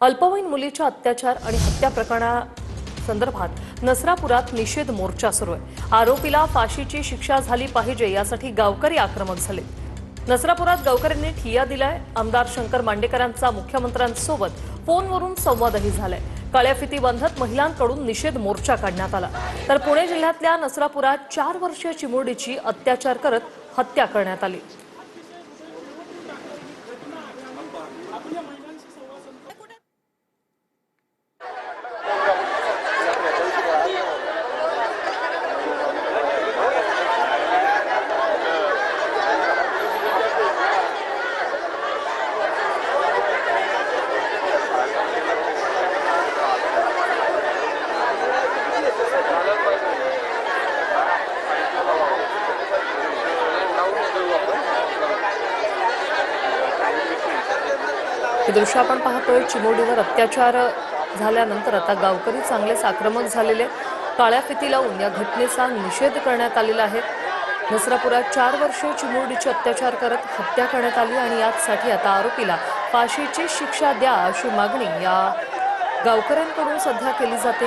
अल्पवयीन मुलीच्या अत्याचार आणि हत्या प्रकरणासंदर्भात नसरापुरात निषेध मोर्चा सुरू आहे। आरोपीला फाशीची शिक्षा झाली पाहिजे यासाठी गावकरी आक्रमक झाले। नसरापुरात गावकऱ्यांनी ठिय्या दिलाय। आमदार शंकर मांडेकरांचा मुख्यमंत्र्यांसोबत फोनवरून संवादही झालाय। काळ्या फिती बांधत महिलांकडून निषेध मोर्चा काढण्यात आला। तर पुणे जिल्ह्यातल्या नसरापुरात 4 वर्षीय चिमुरडीची अत्याचार करत हत्या करण्यात आली। हे दृश्य आपण पाहतोय। चिमुरडीवर अत्याचार झाल्यानंतर आता गावकरी चांगलेच आक्रमक झालेले। काळ्या फिती लावून या घटनेचा निषेध करण्यात आलेला आहे। नसरापुरात 4 वर्षीय चिमुरडीची अत्याचार करत हत्या करण्यात आली आणि यासाठी आता आरोपीला फाशीची शिक्षा द्या अशी मागणी या गावकऱ्यांकडून सध्या केली जाते।